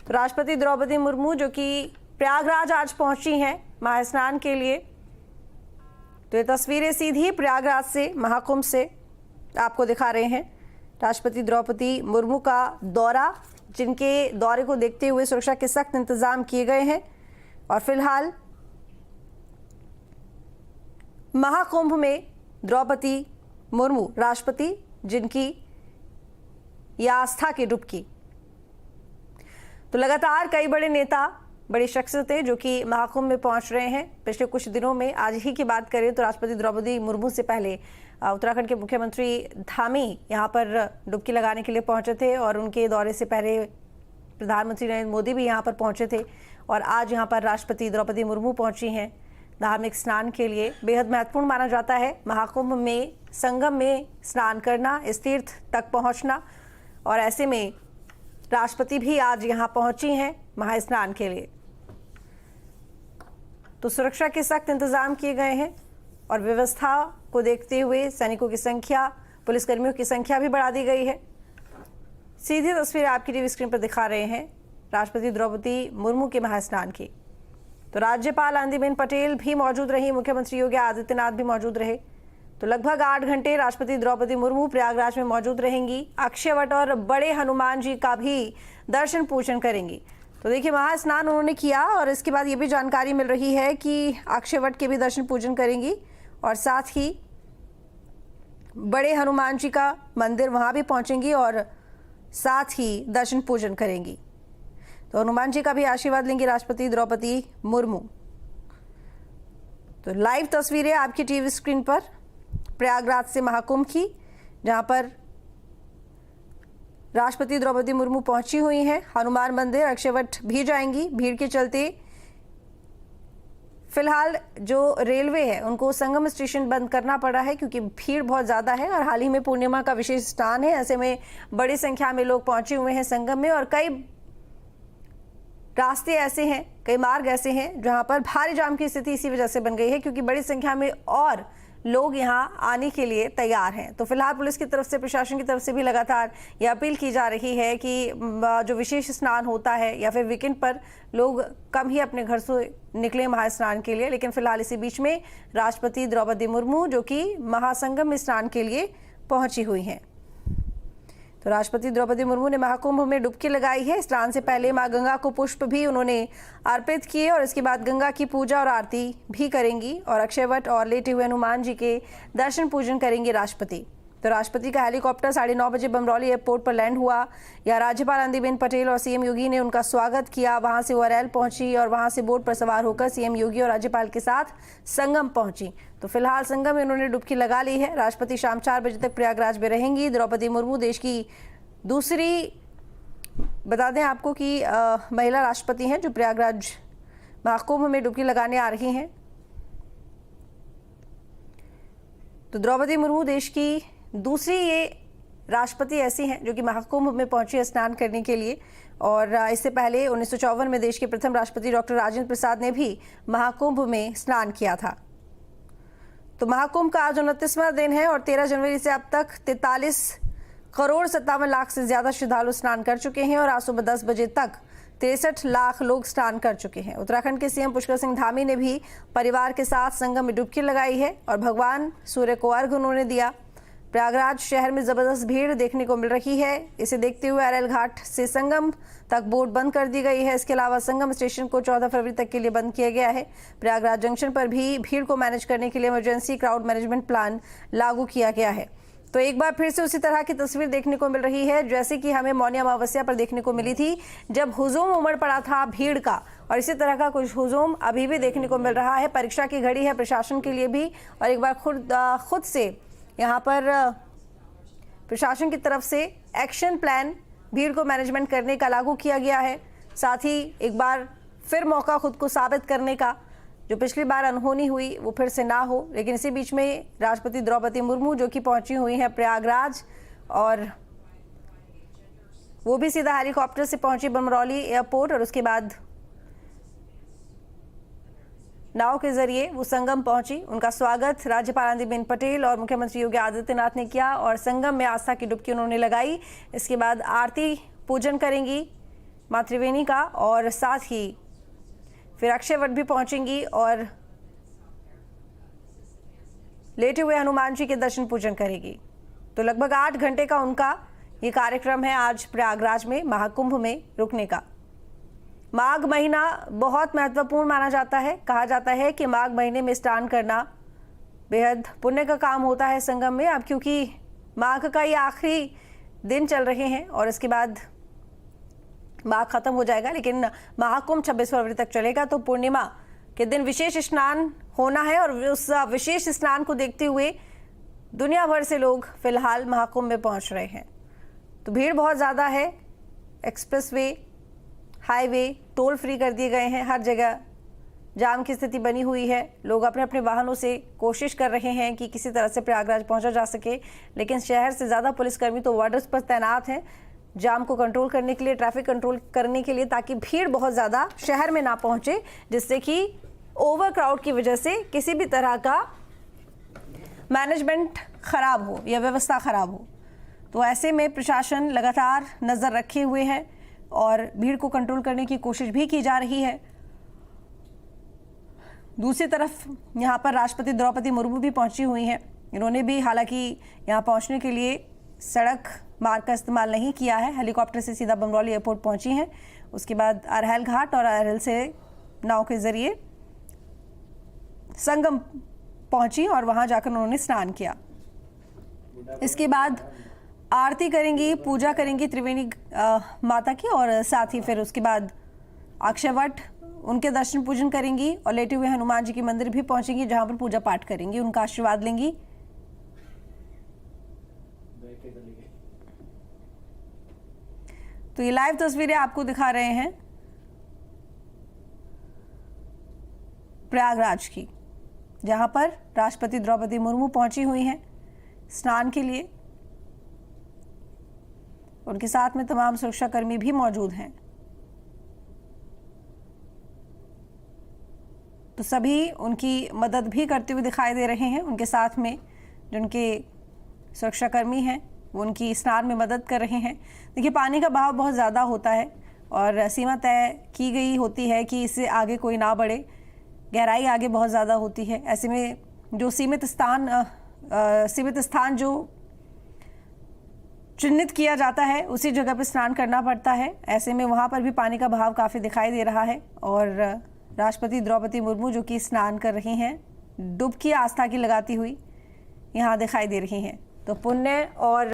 तो राष्ट्रपति द्रौपदी मुर्मू जो कि प्रयागराज आज पहुंची हैं महास्नान के लिए। तो ये तस्वीरें सीधी प्रयागराज से, महाकुंभ से आपको दिखा रहे हैं। राष्ट्रपति द्रौपदी मुर्मू का दौरा, जिनके दौरे को देखते हुए सुरक्षा के सख्त इंतजाम किए गए हैं। और फिलहाल महाकुंभ में द्रौपदी मुर्मू राष्ट्रपति, जिनकी यह आस्था की डुबकी। तो लगातार कई बड़े नेता, बड़ी शख्सियतें जो कि महाकुंभ में पहुंच रहे हैं। पिछले कुछ दिनों में, आज ही की बात करें तो राष्ट्रपति द्रौपदी मुर्मू से पहले उत्तराखंड के मुख्यमंत्री धामी यहां पर डुबकी लगाने के लिए पहुंचे थे और उनके दौरे से पहले प्रधानमंत्री नरेंद्र मोदी भी यहां पर पहुंचे थे। और आज यहां पर राष्ट्रपति द्रौपदी मुर्मू पहुंची हैं धार्मिक स्नान के लिए। बेहद महत्वपूर्ण माना जाता है महाकुंभ में, संगम में स्नान करना, इस तीर्थ तक पहुंचना। और ऐसे में राष्ट्रपति भी आज यहां पहुंची हैं महास्नान के लिए। तो सुरक्षा के सख्त इंतजाम किए गए हैं और व्यवस्था को देखते हुए सैनिकों की संख्या, पुलिसकर्मियों की संख्या भी बढ़ा दी गई है। सीधी तस्वीर आपकी टीवी स्क्रीन पर दिखा रहे हैं राष्ट्रपति द्रौपदी मुर्मू के महास्नान की। तो राज्यपाल आनंदीबेन पटेल भी मौजूद रही, मुख्यमंत्री योगी आदित्यनाथ भी मौजूद रहे। तो लगभग 8 घंटे राष्ट्रपति द्रौपदी मुर्मू प्रयागराज में मौजूद रहेंगी। अक्षयवट और बड़े हनुमान जी का भी दर्शन पूजन करेंगी। तो देखिए, महास्नान उन्होंने किया और इसके बाद ये भी जानकारी मिल रही है कि अक्षयवट के भी दर्शन पूजन करेंगी और साथ ही बड़े हनुमान जी का मंदिर वहां भी पहुंचेंगी और साथ ही दर्शन पूजन करेंगी। तो हनुमान जी का भी आशीर्वाद लेंगी राष्ट्रपति द्रौपदी मुर्मू। तो लाइव तस्वीरें आपकी टीवी स्क्रीन पर प्रयागराज से महाकुंभ की, जहां पर राष्ट्रपति द्रौपदी मुर्मू पहुंची हुई हैं। हनुमान मंदिर, अक्षयवट भी जाएंगी। भीड़ के चलते फिलहाल जो रेलवे है उनको संगम स्टेशन बंद करना पड़ा है क्योंकि भीड़ बहुत ज्यादा है और हाल ही में पूर्णिमा का विशेष स्नान है। ऐसे में बड़ी संख्या में लोग पहुंचे हुए हैं संगम में और कई रास्ते ऐसे हैं, कई मार्ग ऐसे हैं जहां पर भारी जाम की स्थिति इसी वजह से बन गई है क्योंकि बड़ी संख्या में और लोग यहां आने के लिए तैयार हैं। तो फिलहाल पुलिस की तरफ से, प्रशासन की तरफ से भी लगातार यह अपील की जा रही है कि जो विशेष स्नान होता है या फिर वीकेंड पर लोग कम ही अपने घर से निकले महास्नान के लिए। लेकिन फिलहाल इसी बीच में राष्ट्रपति द्रौपदी मुर्मू जो कि महासंगम में स्नान के लिए पहुंची हुई हैं। तो राष्ट्रपति द्रौपदी मुर्मू ने महाकुंभ में डुबकी लगाई है। स्नान से पहले मां गंगा को पुष्प भी उन्होंने अर्पित किए और इसके बाद गंगा की पूजा और आरती भी करेंगी और अक्षयवट और लेटे हुए हनुमान जी के दर्शन पूजन करेंगे राष्ट्रपति। तो राष्ट्रपति का हेलीकॉप्टर 9:30 बजे बमरौली एयरपोर्ट पर लैंड हुआ। या राज्यपाल आनंदीबेन पटेल और सीएम योगी ने उनका स्वागत किया। वहां से वो रैल पहुंची और वहां से बोट पर सवार होकर सीएम योगी और राज्यपाल के साथ संगम पहुंची। तो फिलहाल संगम में उन्होंने डुबकी लगा ली है। राष्ट्रपति शाम 4 बजे तक प्रयागराज में रहेंगी। द्रौपदी मुर्मू देश की दूसरी, बता दें आपको कि महिला राष्ट्रपति हैं जो प्रयागराज महाकुंभ में डुबकी लगाने आ रही हैं। तो द्रौपदी मुर्मू देश की दूसरी ये राष्ट्रपति ऐसी हैं जो कि महाकुंभ में पहुंची है स्नान करने के लिए। और इससे पहले 1954 में देश के प्रथम राष्ट्रपति डॉक्टर राजेंद्र प्रसाद ने भी महाकुंभ में स्नान किया था। तो महाकुंभ का आज 29वां दिन है और 13 जनवरी से अब तक 43,57,00,000 से ज्यादा श्रद्धालु स्नान कर चुके हैं और आज सुबह 10 बजे तक 63 लाख लोग स्नान कर चुके हैं। उत्तराखंड के सीएम पुष्कर सिंह धामी ने भी परिवार के साथ संगम में डुबकी लगाई है और भगवान सूर्य को अर्घ्य उन्होंने दिया। प्रयागराज शहर में जबरदस्त भीड़ देखने को मिल रही है। इसे देखते हुए अरैल घाट से संगम तक बोट बंद कर दी गई है। इसके अलावा संगम स्टेशन को 14 फरवरी तक के लिए बंद किया गया है। प्रयागराज जंक्शन पर भी भीड़ को मैनेज करने के लिए इमरजेंसी क्राउड मैनेजमेंट प्लान लागू किया गया है। तो एक बार फिर से उसी तरह की तस्वीर देखने को मिल रही है जैसे कि हमें मौनी अमावस्या पर देखने को मिली थी, जब हुजूम उमड़ पड़ा था भीड़ का, और इसी तरह का कुछ हुजूम अभी भी देखने को मिल रहा है। परीक्षा की घड़ी है प्रशासन के लिए भी और एक बार खुद से यहाँ पर प्रशासन की तरफ से एक्शन प्लान भीड़ को मैनेजमेंट करने का लागू किया गया है। साथ ही एक बार फिर मौका खुद को साबित करने का, जो पिछली बार अनहोनी हुई वो फिर से ना हो। लेकिन इसी बीच में राष्ट्रपति द्रौपदी मुर्मू जो कि पहुंची हुई हैं प्रयागराज और वो भी सीधा हेलीकॉप्टर से पहुंची बमरौली एयरपोर्ट और उसके बाद नाव के जरिए वो संगम पहुंची। उनका स्वागत राज्यपाल आनंदीबेन पटेल और मुख्यमंत्री योगी आदित्यनाथ ने किया और संगम में आस्था की डुबकी उन्होंने लगाई। इसके बाद आरती पूजन करेंगी माँ त्रिवेणी का, और साथ ही फिर अक्षय वट भी पहुंचेंगी और लेटे हुए हनुमान जी के दर्शन पूजन करेगी। तो लगभग 8 घंटे का उनका ये कार्यक्रम है आज प्रयागराज में महाकुंभ में रुकने का। माघ महीना बहुत महत्वपूर्ण माना जाता है। कहा जाता है कि माघ महीने में स्नान करना बेहद पुण्य का काम होता है संगम में। अब क्योंकि माघ का ये आखिरी दिन चल रहे हैं और इसके बाद माघ खत्म हो जाएगा, लेकिन महाकुंभ 26 फरवरी तक चलेगा। तो पूर्णिमा के दिन विशेष स्नान होना है और उस विशेष स्नान को देखते हुए दुनिया भर से लोग फिलहाल महाकुंभ में पहुंच रहे हैं। तो भीड़ बहुत ज़्यादा है। एक्सप्रेसवे, हाईवे टोल फ्री कर दिए गए हैं। हर जगह जाम की स्थिति बनी हुई है। लोग अपने अपने वाहनों से कोशिश कर रहे हैं कि किसी तरह से प्रयागराज पहुंचा जा सके, लेकिन शहर से ज़्यादा पुलिसकर्मी तो बॉर्डर्स पर तैनात हैं जाम को कंट्रोल करने के लिए, ट्रैफिक कंट्रोल करने के लिए, ताकि भीड़ बहुत ज़्यादा शहर में ना पहुंचे, जिससे कि ओवर क्राउड की वजह से किसी भी तरह का मैनेजमेंट खराब हो या व्यवस्था खराब हो। तो ऐसे में प्रशासन लगातार नज़र रखे हुए है और भीड़ को कंट्रोल करने की कोशिश भी की जा रही है। दूसरी तरफ यहाँ पर राष्ट्रपति द्रौपदी मुर्मू भी पहुंची हुई हैं। इन्होंने भी हालांकि यहाँ पहुंचने के लिए सड़क मार्ग का इस्तेमाल नहीं किया है, हेलीकॉप्टर से सीधा बमरौली एयरपोर्ट पहुंची हैं। उसके बाद अरहल घाट और अरहल से नाव के जरिए संगम पहुंची और वहां जाकर उन्होंने स्नान किया। इसके बाद आरती करेंगी, पूजा करेंगी त्रिवेणी माता की, और साथ ही फिर उसके बाद अक्षय वट उनके दर्शन पूजन करेंगी और लेटे हुए हनुमान जी के मंदिर भी पहुंचेंगी, जहां पर पूजा पाठ करेंगी, उनका आशीर्वाद लेंगी। तो ये लाइव तस्वीरें आपको दिखा रहे हैं प्रयागराज की, जहां पर राष्ट्रपति द्रौपदी मुर्मू पहुंची हुई हैं स्नान के लिए। उनके साथ में तमाम सुरक्षाकर्मी भी मौजूद हैं। तो सभी उनकी मदद भी करते हुए दिखाई दे रहे हैं। उनके साथ में जो उनके सुरक्षाकर्मी हैं वो उनकी स्नान में मदद कर रहे हैं। देखिए, पानी का बहाव बहुत ज़्यादा होता है और सीमा तय की गई होती है कि इससे आगे कोई ना बढ़े। गहराई आगे बहुत ज़्यादा होती है। ऐसे में जो सीमित स्थान जो चिन्हित किया जाता है उसी जगह पर स्नान करना पड़ता है। ऐसे में वहाँ पर भी पानी का बहाव काफ़ी दिखाई दे रहा है और राष्ट्रपति द्रौपदी मुर्मू जो कि स्नान कर रही हैं, डुबकी आस्था की लगाती हुई यहाँ दिखाई दे रही हैं। तो पुण्य और